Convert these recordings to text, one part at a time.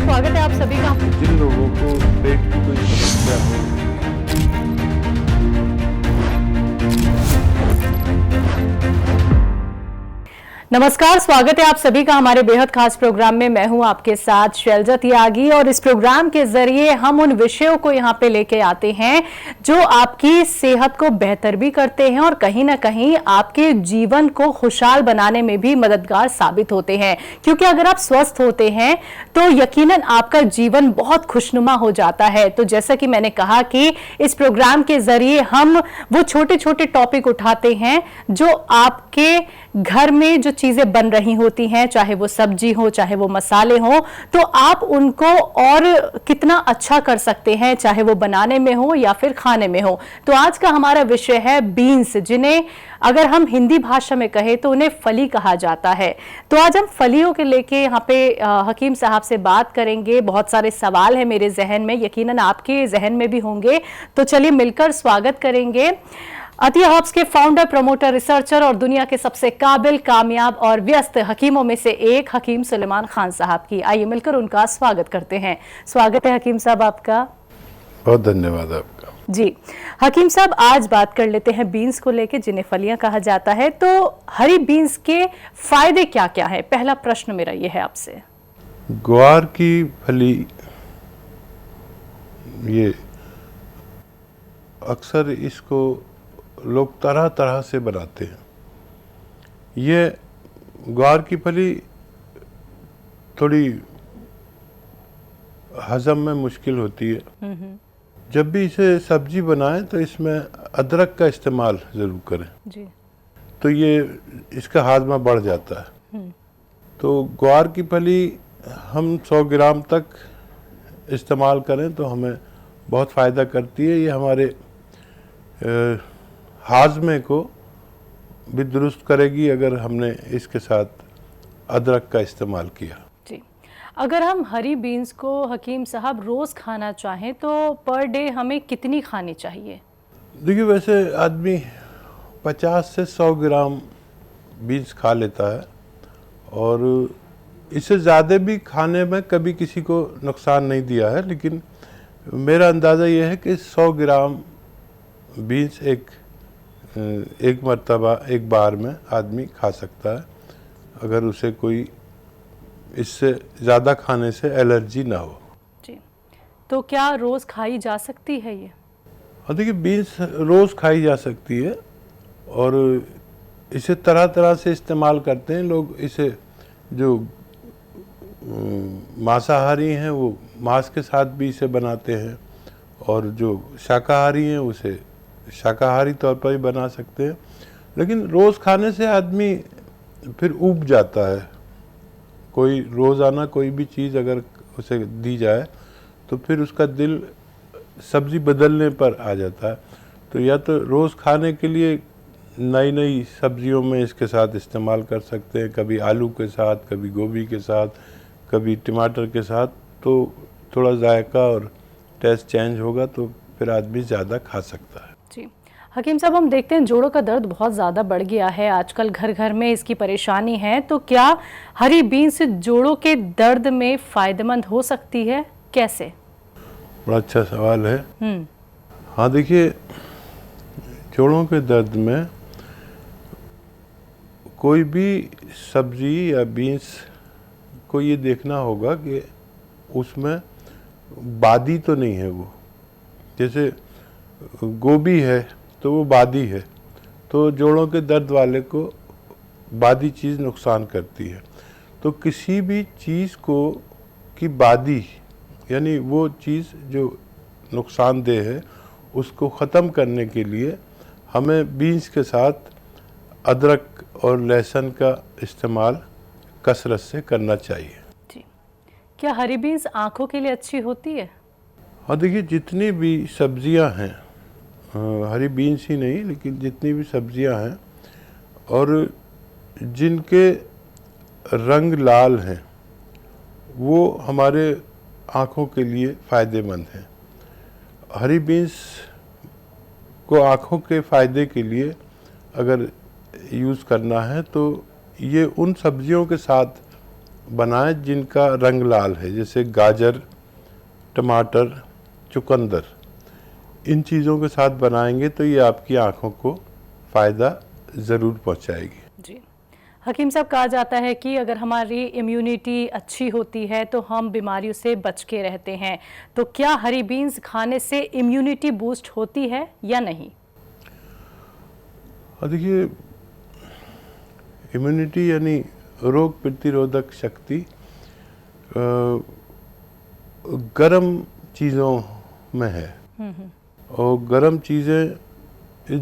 स्वागत है आप सभी का। जिन लोगों को पेट की कोई समस्या हो, नमस्कार, स्वागत है आप सभी का हमारे बेहद खास प्रोग्राम में। मैं हूं आपके साथ शैलजा त्यागी और इस प्रोग्राम के जरिए हम उन विषयों को यहां पे लेके आते हैं जो आपकी सेहत को बेहतर भी करते हैं और कहीं ना कहीं आपके जीवन को खुशहाल बनाने में भी मददगार साबित होते हैं। क्योंकि अगर आप स्वस्थ होते हैं तो यकीनन आपका जीवन बहुत खुशनुमा हो जाता है। तो जैसा कि मैंने कहा कि इस प्रोग्राम के जरिए हम वो छोटे छोटे टॉपिक उठाते हैं जो आपके घर में जो चीजें बन रही होती हैं, चाहे वो सब्जी हो चाहे वो मसाले हो, तो आप उनको और कितना अच्छा कर सकते हैं, चाहे वो बनाने में हो या फिर खाने में हो। तो आज का हमारा विषय है बीन्स, जिन्हें अगर हम हिंदी भाषा में कहें तो उन्हें फली कहा जाता है। तो आज हम फलियों के लेके यहाँ पे हकीम साहब से बात करेंगे। बहुत सारे सवाल हैं मेरे जहन में, यकीनन आपके जहन में भी होंगे। तो चलिए मिलकर स्वागत करेंगे अतिया हर्ब्स के फाउंडर, प्रमोटर, रिसर्चर और दुनिया के सबसे काबिल, कामयाब और व्यस्त हकीमों में से एक हकीम सुलेमान खान साहब की। आइए मिलकर उनका स्वागत करते हैं। स्वागत है हकीम साहब आपका। बहुत धन्यवाद आपका जी हकीम साहब, आज बात कर लेते हैं बीन्स को लेके, जिन्हें फलियां कहा जाता है। तो हरी बीन्स के फायदे क्या क्या है? पहला प्रश्न मेरा ये है आपसे। ग्वार की फली, ये अक्सर इसको लोग तरह तरह से बनाते हैं। ये ग्वार की फली थोड़ी हजम में मुश्किल होती है। जब भी इसे सब्जी बनाएं तो इसमें अदरक का इस्तेमाल ज़रूर करें जी। तो ये इसका हाजमा बढ़ जाता है। तो ग्वार की फली हम 100 ग्राम तक इस्तेमाल करें तो हमें बहुत फ़ायदा करती है। ये हमारे हाजमे को भी दुरुस्त करेगी अगर हमने इसके साथ अदरक का इस्तेमाल किया। जी, अगर हम हरी बीन्स को हकीम साहब रोज खाना चाहें तो पर डे हमें कितनी खानी चाहिए? देखिए, वैसे आदमी 50 से 100 ग्राम बीन्स खा लेता है और इससे ज़्यादा भी खाने में कभी किसी को नुकसान नहीं दिया है। लेकिन मेरा अंदाज़ा ये है कि 100 ग्राम बीन्स एक मर्तबा एक बार में आदमी खा सकता है, अगर उसे कोई इससे ज़्यादा खाने से एलर्जी ना हो। जी, तो क्या रोज़ खाई जा सकती है ये? हाँ, देखिए, बीन्स रोज़ खाई जा सकती है और इसे तरह तरह से इस्तेमाल करते हैं लोग। इसे जो मांसाहारी हैं वो मांस के साथ भी इसे बनाते हैं और जो शाकाहारी हैं उसे शाकाहारी तौर पर भी बना सकते हैं। लेकिन रोज़ खाने से आदमी फिर ऊब जाता है। कोई रोज़ाना कोई भी चीज़ अगर उसे दी जाए तो फिर उसका दिल सब्ज़ी बदलने पर आ जाता है। तो या तो रोज़ खाने के लिए नई नई सब्जियों में इसके साथ इस्तेमाल कर सकते हैं, कभी आलू के साथ, कभी गोभी के साथ, कभी टमाटर के साथ। तो थोड़ा जायका और टेस्ट चेंज होगा तो फिर आदमी ज़्यादा खा सकता है। जी हकीम साहब, हम देखते हैं जोड़ों का दर्द बहुत ज़्यादा बढ़ गया है आजकल, घर घर में इसकी परेशानी है। तो क्या हरी बीन्स जोड़ों के दर्द में फ़ायदेमंद हो सकती है? कैसे? बड़ा अच्छा सवाल है। हाँ, देखिए, जोड़ों के दर्द में कोई भी सब्जी या बीन्स को ये देखना होगा कि उसमें बादी तो नहीं है। वो जैसे गोभी है तो वो बादी है, तो जोड़ों के दर्द वाले को बादी चीज़ नुकसान करती है। तो किसी भी चीज़ को की बादी, यानी वो चीज़ जो नुकसानदेह है, उसको ख़त्म करने के लिए हमें बीन्स के साथ अदरक और लहसुन का इस्तेमाल कसरत से करना चाहिए। जी, क्या हरी बीन्स आँखों के लिए अच्छी होती है? हाँ, देखिए, जितनी भी सब्जियां हैं, हरी बीन्स ही नहीं लेकिन जितनी भी सब्जियां हैं और जिनके रंग लाल हैं, वो हमारे आँखों के लिए फ़ायदेमंद हैं। हरी बीन्स को आँखों के फ़ायदे के लिए अगर यूज़ करना है तो ये उन सब्जियों के साथ बनाएं जिनका रंग लाल है, जैसे गाजर, टमाटर, चुकंदर। इन चीज़ों के साथ बनाएंगे तो ये आपकी आँखों को फ़ायदा ज़रूर पहुँचाएगी। जी हकीम साहब, कहा जाता है कि अगर हमारी इम्यूनिटी अच्छी होती है तो हम बीमारियों से बच के रहते हैं, तो क्या हरी बीन्स खाने से इम्यूनिटी बूस्ट होती है या नहीं? देखिए, इम्यूनिटी यानी रोग प्रतिरोधक शक्ति गर्म चीज़ों में है। और गर्म चीज़ें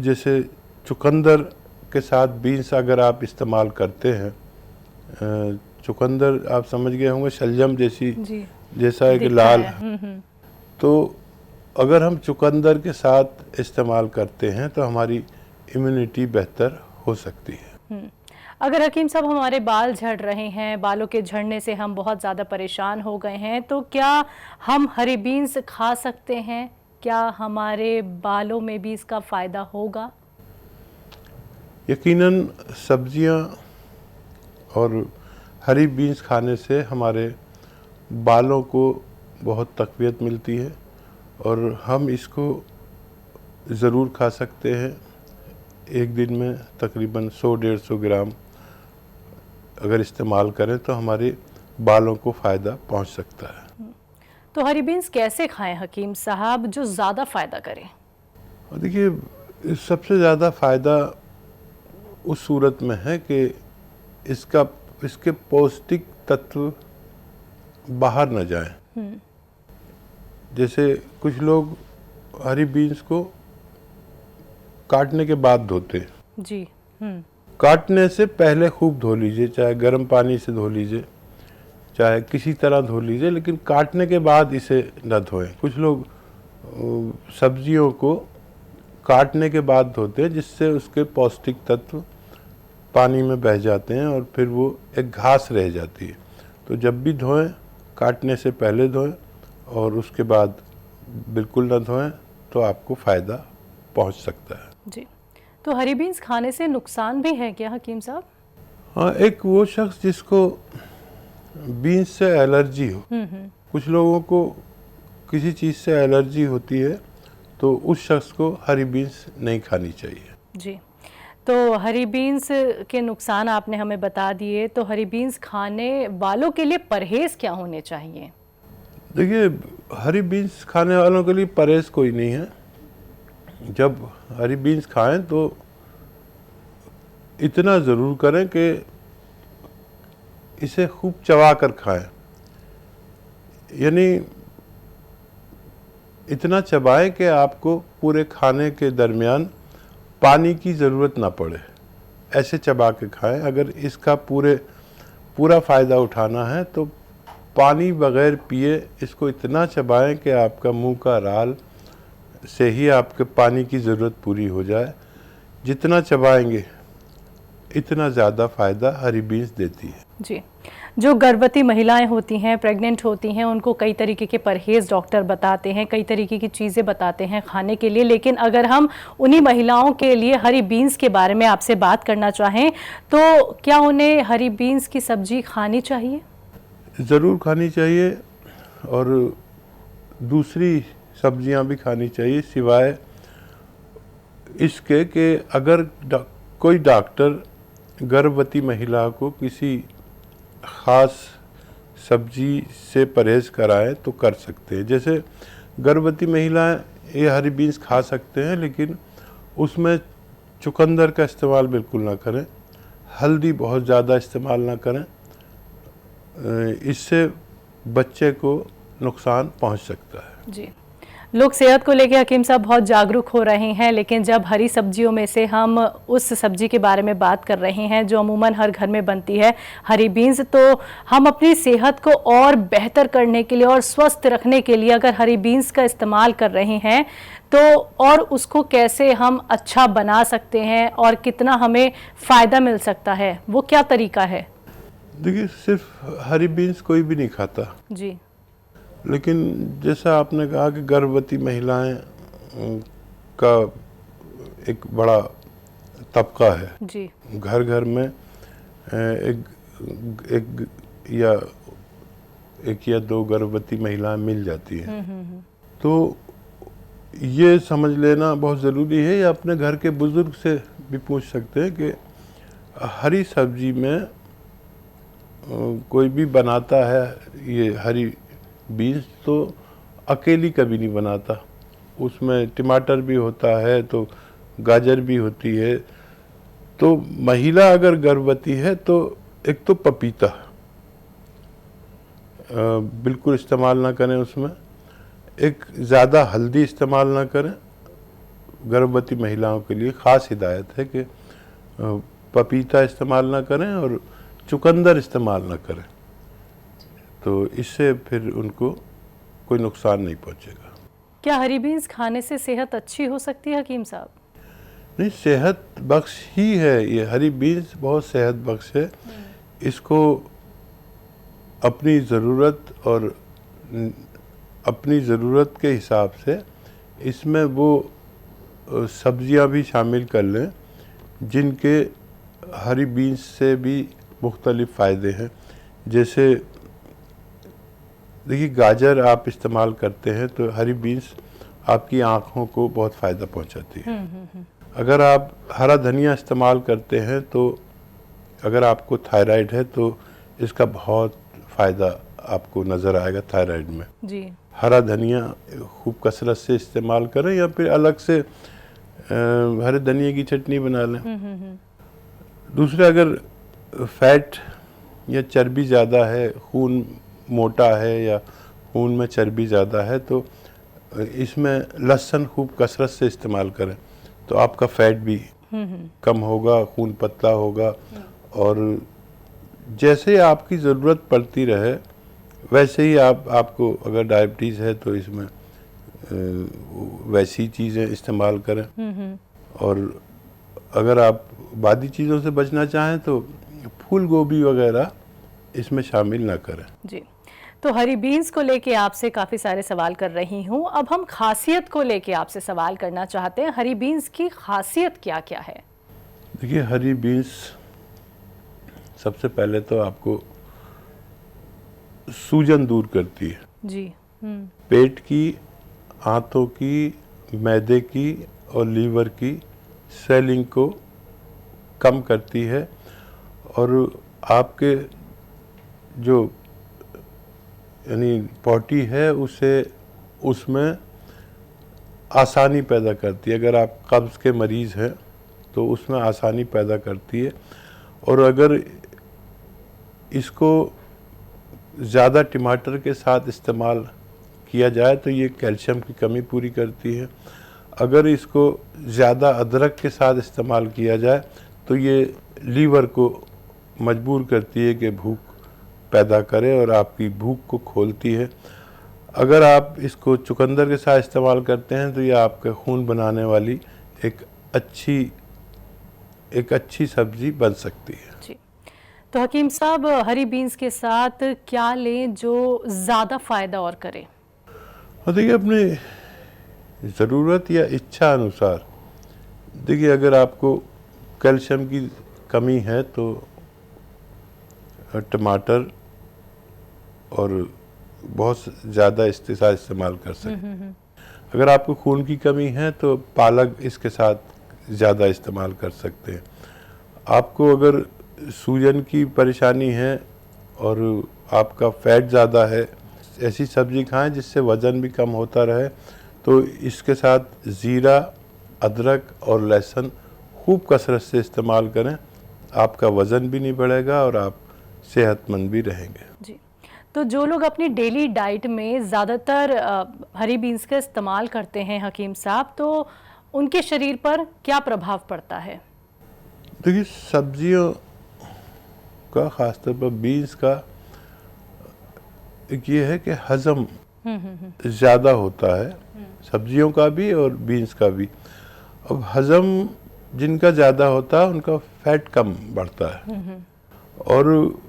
जैसे चुकंदर के साथ बीन्स अगर आप इस्तेमाल करते हैं, चुकंदर आप समझ गए होंगे, शलजम जैसी जैसा है कि लाल, तो अगर हम चुकंदर के साथ इस्तेमाल करते हैं तो हमारी इम्यूनिटी बेहतर हो सकती है। अगर हकीम साहब हमारे बाल झड़ रहे हैं, बालों के झड़ने से हम बहुत ज़्यादा परेशान हो गए हैं, तो क्या हम हरी बीन्स खा सकते हैं? क्या हमारे बालों में भी इसका फ़ायदा होगा? यकीनन सब्जियां और हरी बीन्स खाने से हमारे बालों को बहुत तक़वियत मिलती है और हम इसको ज़रूर खा सकते हैं। एक दिन में तकरीबन 100-150 ग्राम अगर इस्तेमाल करें तो हमारे बालों को फ़ायदा पहुंच सकता है। तो हरी बीन्स कैसे खाएं हकीम साहब जो ज़्यादा फ़ायदा करें? देखिए, सबसे ज़्यादा फ़ायदा उस सूरत में है कि इसके पौष्टिक तत्व बाहर न जाएं। जैसे कुछ लोग हरी बीन्स को काटने के बाद धोते हैं। जी। काटने से पहले खूब धो लीजिए, चाहे गर्म पानी से धो लीजिए, चाहे किसी तरह धो लीजिए, लेकिन काटने के बाद इसे न धोएं। कुछ लोग सब्जियों को काटने के बाद धोते हैं, जिससे उसके पौष्टिक तत्व पानी में बह जाते हैं और फिर वो एक घास रह जाती है। तो जब भी धोएं, काटने से पहले धोएं और उसके बाद बिल्कुल न धोएं तो आपको फ़ायदा पहुंच सकता है। जी। तो हरी बीन्स खाने से नुकसान भी है क्या हकीम साहब? हाँ, एक वो शख्स जिसको बीन्स से एलर्जी हो, कुछ लोगों को किसी चीज़ से एलर्जी होती है, तो उस शख्स को हरी बीन्स नहीं खानी चाहिए। जी। तो हरी बीन्स के नुकसान आपने हमें बता दिए, तो हरी बीन्स खाने वालों के लिए परहेज़ क्या होने चाहिए? देखिए, हरी बीन्स खाने वालों के लिए परहेज़ कोई नहीं है। जब हरी बीन्स खाएं तो इतना ज़रूर करें कि इसे खूब चबा कर खाएं, यानी इतना चबाएं कि आपको पूरे खाने के दरमियान पानी की ज़रूरत ना पड़े। ऐसे चबा के खाएं। अगर इसका पूरा फ़ायदा उठाना है तो पानी बग़ैर पिए इसको इतना चबाएं कि आपका मुंह का राल से ही आपके पानी की ज़रूरत पूरी हो जाए। जितना चबाएंगे इतना ज़्यादा फ़ायदा हरी बीन्स देती है। जी। जो गर्भवती महिलाएं होती हैं, प्रेग्नेंट होती हैं, उनको कई तरीके के परहेज़ डॉक्टर बताते हैं, कई तरीके की चीज़ें बताते हैं खाने के लिए, लेकिन अगर हम उन्हीं महिलाओं के लिए हरी बीन्स के बारे में आपसे बात करना चाहें तो क्या उन्हें हरी बीन्स की सब्जी खानी चाहिए? ज़रूर खानी चाहिए और दूसरी सब्जियां भी खानी चाहिए, सिवाय इसके कि अगर कोई डॉक्टर गर्भवती महिला को किसी ख़ास सब्जी से परहेज़ कराएं तो कर सकते हैं। जैसे गर्भवती महिलाएं ये हरी बीन्स खा सकते हैं, लेकिन उसमें चुकंदर का इस्तेमाल बिल्कुल ना करें, हल्दी बहुत ज़्यादा इस्तेमाल ना करें, इससे बच्चे को नुकसान पहुंच सकता है। जी। लोग सेहत को लेकर हकीम साहब बहुत जागरूक हो रहे हैं, लेकिन जब हरी सब्जियों में से हम उस सब्जी के बारे में बात कर रहे हैं जो अमूमन हर घर में बनती है, हरी बीन्स, तो हम अपनी सेहत को और बेहतर करने के लिए और स्वस्थ रखने के लिए अगर हरी बीन्स का इस्तेमाल कर रहे हैं तो और उसको कैसे हम अच्छा बना सकते हैं और कितना हमें फ़ायदा मिल सकता है, वो क्या तरीका है? देखिए, सिर्फ हरी बीन्स कोई भी नहीं खाता जी, लेकिन जैसा आपने कहा कि गर्भवती महिलाएं का एक बड़ा तबका है जी, घर घर में, एक या 1 या 2 गर्भवती महिलाएं मिल जाती हैं। तो ये समझ लेना बहुत ज़रूरी है, या अपने घर के बुज़ुर्ग से भी पूछ सकते हैं कि हरी सब्जी में कोई भी बनाता है ये हरी बीन्स तो अकेली कभी नहीं बनाता, उसमें टमाटर भी होता है तो गाजर भी होती है। तो महिला अगर गर्भवती है तो एक तो पपीता बिल्कुल इस्तेमाल ना करें, उसमें एक ज़्यादा हल्दी इस्तेमाल ना करें। गर्भवती महिलाओं के लिए ख़ास हिदायत है कि पपीता इस्तेमाल ना करें और चुकंदर इस्तेमाल ना करें, तो इससे फिर उनको कोई नुकसान नहीं पहुंचेगा। क्या हरी बीन्स खाने से सेहत अच्छी हो सकती है हकीम साहब? नहीं, सेहत बख्श ही है ये, हरी बीन्स बहुत सेहत बख्श है। इसको अपनी ज़रूरत और अपनी ज़रूरत के हिसाब से इसमें वो सब्जियां भी शामिल कर लें जिनके हरी बीन्स से भी मुख्तलिफ फ़ायदे हैं। जैसे देखिए, गाजर आप इस्तेमाल करते हैं तो हरी बीन्स आपकी आँखों को बहुत फ़ायदा पहुंचाती है। अगर आप हरा धनिया इस्तेमाल करते हैं तो अगर आपको थायराइड है तो इसका बहुत फ़ायदा आपको नज़र आएगा थायराइड में जी। हरा धनिया खूब कसरत से इस्तेमाल करें, या फिर अलग से हरे धनिया की चटनी बना लें। दूसरा, अगर फैट या चर्बी ज़्यादा है, खून मोटा है या खून में चर्बी ज़्यादा है, तो इसमें लहसुन खूब कसरत से इस्तेमाल करें तो आपका फैट भी कम होगा, खून पतला होगा। और जैसे आपकी ज़रूरत पड़ती रहे वैसे ही आपको अगर डायबिटीज़ है तो इसमें वैसी चीज़ें इस्तेमाल करें। और अगर आप बादी चीज़ों से बचना चाहें तो फूल गोभी वगैरह इसमें शामिल ना करें। जी। तो हरी बीन्स को लेके आपसे काफ़ी सारे सवाल कर रही हूँ, अब हम खासियत को लेके आपसे सवाल करना चाहते हैं। हरी बीन्स की खासियत क्या क्या है? देखिए, हरी बीन्स सबसे पहले तो आपको सूजन दूर करती है जी। पेट की, आंतों की, मैदे की और लीवर की स्वेलिंग को कम करती है, और आपके जो यानी पॉटी है उसे उसमें आसानी पैदा करती है। अगर आप कब्ज़ के मरीज़ हैं तो उसमें आसानी पैदा करती है। और अगर इसको ज़्यादा टमाटर के साथ इस्तेमाल किया जाए तो ये कैल्शियम की कमी पूरी करती है। अगर इसको ज़्यादा अदरक के साथ इस्तेमाल किया जाए तो ये लीवर को मजबूर करती है कि भूख पैदा करे और आपकी भूख को खोलती है। अगर आप इसको चुकंदर के साथ इस्तेमाल करते हैं तो ये आपके खून बनाने वाली एक अच्छी सब्जी बन सकती है। जी। तो हकीम साहब, हरी बीन्स के साथ क्या लें जो ज़्यादा फ़ायदा और करे? देखिए, अपनी ज़रूरत या इच्छा अनुसार, देखिए अगर आपको कैल्शियम की कमी है तो टमाटर और बहुत ज़्यादा इसके साथ इस्तेमाल कर सकते हैं। अगर आपको खून की कमी है तो पालक इसके साथ ज़्यादा इस्तेमाल कर सकते हैं। आपको अगर सूजन की परेशानी है और आपका फैट ज़्यादा है, ऐसी सब्ज़ी खाएं जिससे वज़न भी कम होता रहे, तो इसके साथ ज़ीरा, अदरक और लहसुन खूब कसरत से इस्तेमाल करें। आपका वज़न भी नहीं बढ़ेगा और आप सेहतमंद भी रहेंगे। जी। तो जो लोग अपनी डेली डाइट में ज़्यादातर हरी बीन्स का इस्तेमाल करते हैं हकीम साहब, तो उनके शरीर पर क्या प्रभाव पड़ता है? देखिए, सब्जियों का, ख़ासतौर पर बीन्स का एक ये है कि हज़म ज़्यादा होता है, सब्जियों का भी और बीन्स का भी। अब हज़म जिनका ज़्यादा होता है उनका फैट कम बढ़ता है। और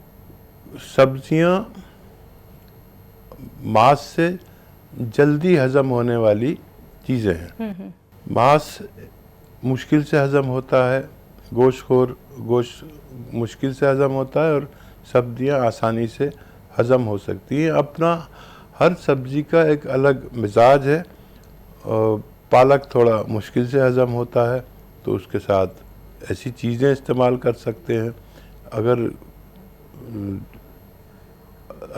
सब्जियां मांस से जल्दी हज़म होने वाली चीज़ें हैं। मांस मुश्किल से हज़म होता है, गोश्त मुश्किल से हज़म होता है, और सब्जियां आसानी से हज़म हो सकती हैं। अपना हर सब्जी का एक अलग मिजाज है। पालक थोड़ा मुश्किल से हज़म होता है, तो उसके साथ ऐसी चीज़ें इस्तेमाल कर सकते हैं। अगर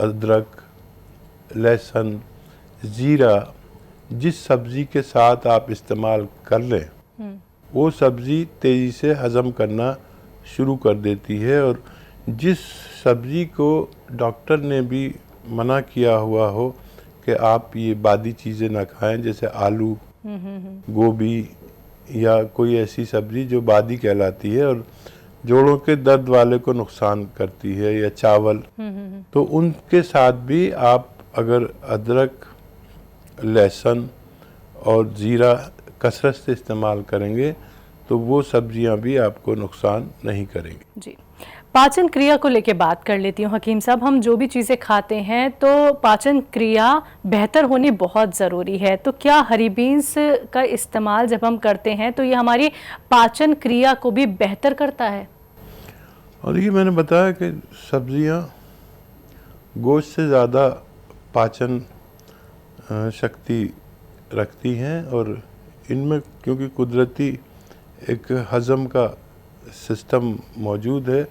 अदरक, लहसुन, ज़ीरा जिस सब्ज़ी के साथ आप इस्तेमाल कर लें, वो सब्ज़ी तेज़ी से हज़म करना शुरू कर देती है। और जिस सब्ज़ी को डॉक्टर ने भी मना किया हुआ हो कि आप ये बादी चीज़ें ना खाएं, जैसे आलू, गोभी या कोई ऐसी सब्ज़ी जो बादी कहलाती है और जोड़ों के दर्द वाले को नुकसान करती है, या चावल, तो उनके साथ भी आप अगर अदरक, लहसुन और ज़ीरा कसरत से इस्तेमाल करेंगे तो वो सब्जियां भी आपको नुकसान नहीं करेंगी। जी, पाचन क्रिया को लेके बात कर लेती हूँ हकीम साहब। हम जो भी चीज़ें खाते हैं तो पाचन क्रिया बेहतर होनी बहुत ज़रूरी है, तो क्या हरी बीन्स का इस्तेमाल जब हम करते हैं तो ये हमारी पाचन क्रिया को भी बेहतर करता है? और देखिए, मैंने बताया कि सब्जियां गोश्त से ज़्यादा पाचन शक्ति रखती हैं, और इनमें क्योंकि कुदरती एक हज़म का सिस्टम मौजूद है,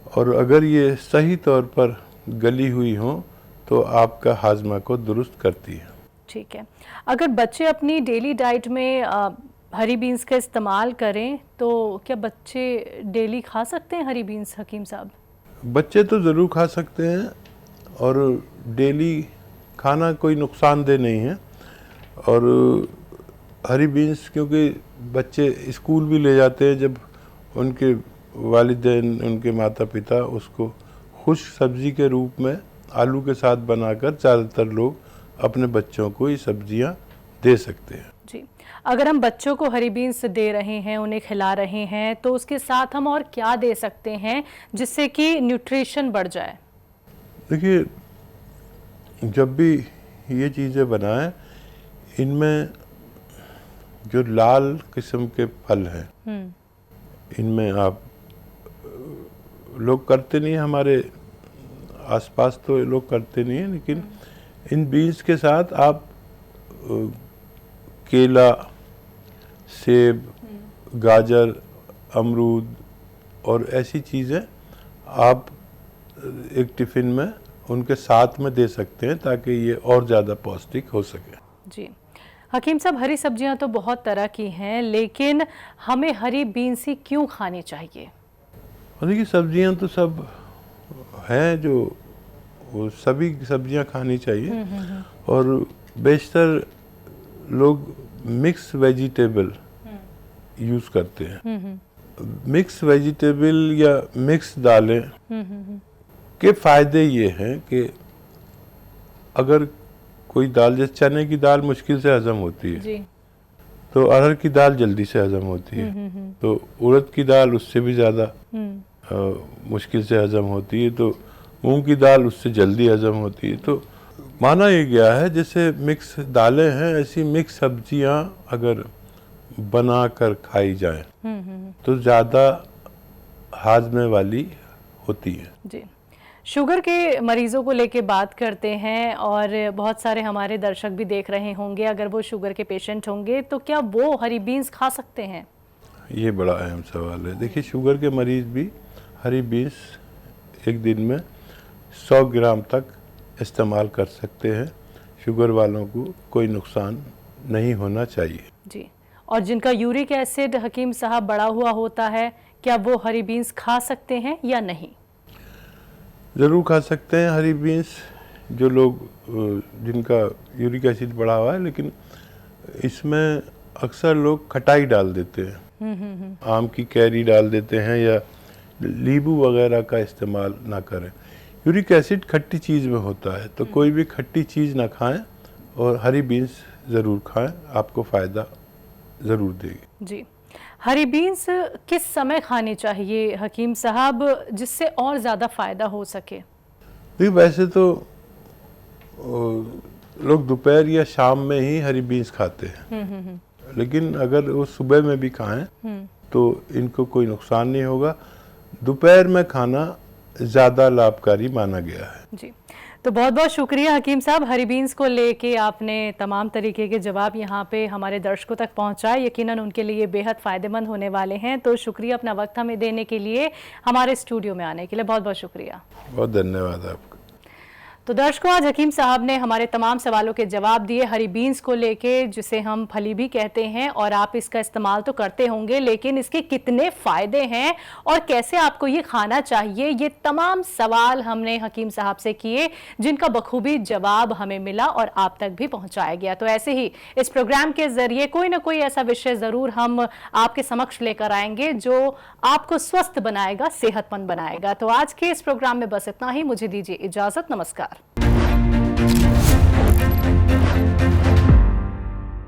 और अगर ये सही तौर पर गली हुई हो तो आपका हाजमा को दुरुस्त करती है। ठीक है, अगर बच्चे अपनी डेली डाइट में हरी बीन्स का इस्तेमाल करें तो क्या बच्चे डेली खा सकते हैं हरी बीन्स हकीम साहब? बच्चे तो ज़रूर खा सकते हैं, और डेली खाना कोई नुकसानदेह नहीं है। और हरी बीन्स क्योंकि बच्चे स्कूल भी ले जाते हैं, जब उनके वालिदैन, उनके माता पिता उसको खुश्क सब्ज़ी के रूप में आलू के साथ बनाकर ज़्यादातर लोग अपने बच्चों को ये सब्जियां दे सकते हैं। जी, अगर हम बच्चों को हरी बीन्स दे रहे हैं, उन्हें खिला रहे हैं, तो उसके साथ हम और क्या दे सकते हैं जिससे कि न्यूट्रिशन बढ़ जाए? देखिए, जब भी ये चीज़ें बनाएं, इनमें जो लाल किस्म के फल हैं, इनमें आप लोग करते नहीं, हमारे आसपास तो लोग करते नहीं हैं, लेकिन इन बीन्स के साथ आप केला, सेब, गाजर, अमरूद और ऐसी चीज़ें आप एक टिफ़िन में उनके साथ में दे सकते हैं, ताकि ये और ज़्यादा पौष्टिक हो सके। जी, हकीम साहब, हरी सब्जियां तो बहुत तरह की हैं, लेकिन हमें हरी बीन्स ही क्यों खानी चाहिए? और देखिए, सब्जियां तो सब हैं जो वो सभी सब्जियां खानी चाहिए, और बेशतर लोग मिक्स वेजिटेबल यूज़ करते हैं। मिक्स वेजिटेबल या मिक्स दालें के फ़ायदे ये हैं कि अगर कोई दाल, जैसे चने की दाल मुश्किल से हज़म होती है, जी। तो अरहर की दाल जल्दी से हज़म होती है, तो उड़द की दाल उससे भी ज़्यादा मुश्किल से हज़म होती है, तो मूंग की दाल उससे जल्दी हज़म होती है। तो माना ये गया है जैसे मिक्स दालें हैं, ऐसी मिक्स सब्जियां अगर बनाकर खाई जाएं तो ज़्यादा हाजमे वाली होती है। जी, शुगर के मरीजों को लेके बात करते हैं, और बहुत सारे हमारे दर्शक भी देख रहे होंगे, अगर वो शुगर के पेशेंट होंगे तो क्या वो हरी बीन्स खा सकते हैं? ये बड़ा अहम सवाल है। देखिए, शुगर के मरीज़ भी हरी बीन्स एक दिन में 100 ग्राम तक इस्तेमाल कर सकते हैं। शुगर वालों को कोई नुकसान नहीं होना चाहिए। जी, और जिनका यूरिक एसिड हकीम साहब बढ़ा हुआ होता है, क्या वो हरी बीन्स खा सकते हैं या नहीं? ज़रूर खा सकते हैं हरी बीन्स, जो लोग जिनका यूरिक एसिड बढ़ा हुआ है, लेकिन इसमें अक्सर लोग खटाई डाल देते हैं, आम की कैरी डाल देते हैं, या नींबू वगैरह का इस्तेमाल ना करें। यूरिक एसिड खट्टी चीज़ में होता है, तो कोई भी खट्टी चीज़ ना खाएं, और हरी बीन्स ज़रूर खाएं, आपको फ़ायदा ज़रूर देगी। जी, हरी बीन्स किस समय खानी चाहिए हकीम साहब जिससे और ज़्यादा फ़ायदा हो सके? देखिए, वैसे तो लोग दोपहर या शाम में ही हरी बीन्स खाते हैं, लेकिन अगर वो सुबह में भी खाएं तो इनको कोई नुकसान नहीं होगा। दोपहर में खाना ज़्यादा लाभकारी माना गया है। जी, तो बहुत बहुत शुक्रिया हकीम साहब, हरी बीन्स को लेके आपने तमाम तरीके के जवाब यहाँ पे हमारे दर्शकों तक पहुँचाए। यकीनन उनके लिए बेहद फ़ायदेमंद होने वाले हैं। तो शुक्रिया अपना वक्त हमें देने के लिए, हमारे स्टूडियो में आने के लिए बहुत बहुत शुक्रिया। बहुत धन्यवाद आपका। तो दर्शकों, आज हकीम साहब ने हमारे तमाम सवालों के जवाब दिए हरी बीन्स को लेके, जिसे हम फली भी कहते हैं, और आप इसका इस्तेमाल तो करते होंगे, लेकिन इसके कितने फ़ायदे हैं और कैसे आपको ये खाना चाहिए, ये तमाम सवाल हमने हकीम साहब से किए, जिनका बखूबी जवाब हमें मिला और आप तक भी पहुंचाया गया। तो ऐसे ही इस प्रोग्राम के जरिए कोई ना कोई ऐसा विषय ज़रूर हम आपके समक्ष लेकर आएंगे जो आपको स्वस्थ बनाएगा, सेहतमंद बनाएगा। तो आज के इस प्रोग्राम में बस इतना ही। मुझे दीजिए इजाज़त। नमस्कार।